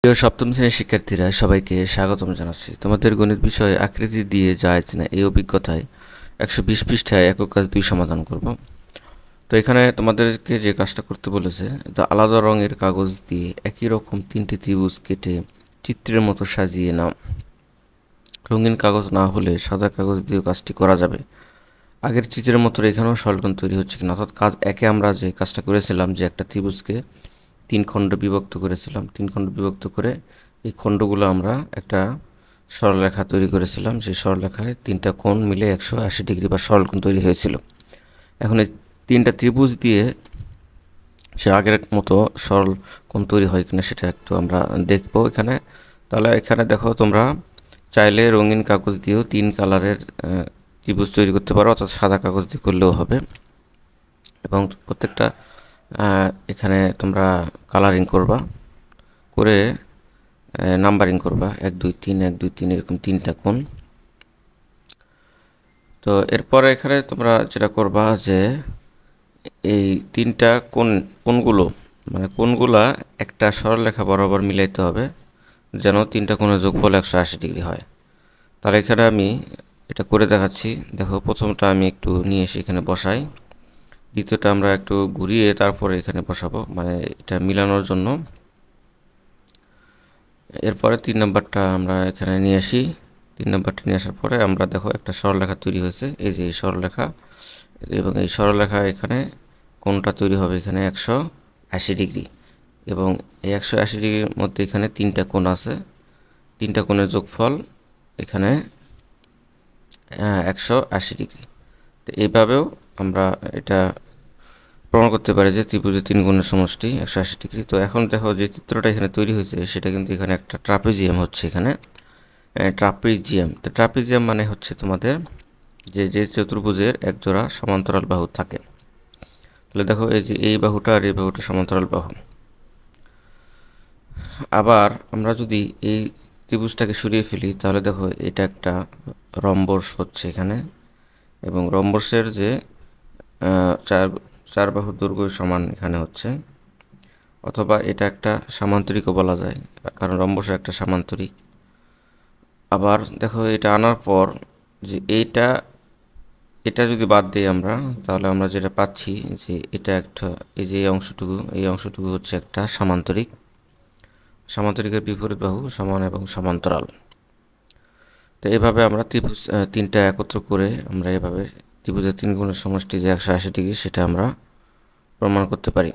প্রিয় সপ্তম শ্রেণীর শিক্ষার্থীরা, সবাইকে স্বাগতম জানাচ্ছি। তোমাদের গণিত বিষয়ে আকৃতি দিয়ে যায় না এই অভিজ্ঞতায় 120 পৃষ্ঠায় একক কাজ 2 সমাধান করব। তো এখানে তোমাদেরকে যে কাজটা করতে বলেছে, তো আলাদা রঙের কাগজ দিয়ে একই রকম 3টি ত্রিভুজ কেটে চিত্রের মতো সাজিয়ে নাও। রঙিন কাগজ না হলে সাদা কাগজ দিয়েও কাজটি করা যাবে। আগের চিত্রের মতো এখানেও সরলরেখা তৈরি হচ্ছে কিনা, অর্থাৎ কাজ একে আমরা যে কাজটা করেছিলাম, যে একটা ত্রিভুজকে 3 খণ্ড বিভক্ত করেছিলাম, 3 খণ্ড বিভক্ত করে এই খণ্ডগুলো আমরা একটা সরলরেখা তৈরি করেছিলাম। সেই সরলরেখায় 3টা কোণ মিলে 180 ডিগ্রি বা সরলকোণ তৈরি হয়েছিল। এখন এই 3টা ত্রিভুজ দিয়ে সে আগের মতো সরল কোণ তৈরি হয় কিনা সেটা একটু আমরা দেখব এখানে। তাহলে এখানে দেখো, তোমরা চাইলে রঙিন কাগজ দিয়েও 3 কালারের ত্রিভুজ তৈরি করতে পারো, অর্থাৎ সাদা কাগজ দিয়ে করলেও হবে। এবং প্রত্যেকটা এখানে তোমরা কালারিং করবা, করে নাম্বারিং করবা 1 2 3 1 2 3 এরকম 3টা কোণ। তো এরপরে এখানে তোমরা যেটা করবা যে এই 3টা কোণগুলো মানে কোণগুলা একটা সরলরেখা বরাবর মিলাইতে হবে, যেন 3টা কোণের যোগফল 180 ডিগ্রি হয়। তাহলে এখানে আমি এটা করে দেখাচ্ছি। দেখো, প্রথমটা আমি একটু নিয়ে এসে এখানে বসাই, দ্বিতীয়টা আমরা একটু ঘুরিয়ে তারপরে এখানে বসাবো, মানে এটা মিলানোর জন্য। এরপরে 3 নম্বরটা আমরা এখানে নিয়ে আসি। 3 নম্বরটা নিয়ে আসার পরে আমরা দেখো একটা সরলরেখা তৈরি হয়েছে, এই যে এই সরলরেখা, এবং এই সরলরেখা এখানে কোণটা তৈরি হবে এখানে 180 ডিগ্রি, এবং এই 180 ডিগ্রির মধ্যে এখানে 3টা কোণ আছে, 3টা কোণের যোগফল এখানে 180 ডিগ্রি। তো এইভাবেও আমরা এটা প্রমাণ করতে পারি যে ত্রিভুজের 3 কোণের সমষ্টি 180 ডিগ্রি। তো এখন দেখো, যে চিত্রটা এখানে তৈরি হয়েছে সেটা কিন্তু এখানে একটা ট্রাপিজিয়াম হচ্ছে, এখানে ট্রাপিজিয়াম। তো ট্রাপিজিয়াম মানে হচ্ছে তোমাদের যে চতুর্ভুজের এক জোড়া সমান্তরাল বাহু থাকে। তাহলে দেখো, এই যে এই বাহুটা আর এই বাহুটা সমান্তরাল বাহু। আবার আমরা যদি এই ত্রিভুজটাকে সরিয়ে ফেলি, তাহলে দেখো এটা একটা রম্বস হচ্ছে এখানে, এবং রম্বসের যে চার বাহুর দৈর্ঘ্য সমান এখানে হচ্ছে, অথবা এটা একটা সামান্তরিকও বলা যায়, কারণ রম্বস একটা সামান্তরিক। আবার দেখো, এটা আনার পর যে এটা যদি বাদ দিই আমরা, তাহলে আমরা যেটা পাচ্ছি যে এটা একটা, এই যে এই অংশটুকু হচ্ছে একটা সামান্তরিক। সামান্তরিকের বিপরীত বাহু সমান এবং সমান্তরাল। তো এভাবে আমরা ত্রিভুজ 3টা একত্র করে আমরা এভাবে ত্রিভুজের 3 কোণের সমষ্টি যে 180 ডিগ্রি সেটা আমরা প্রমাণ করতে পারি।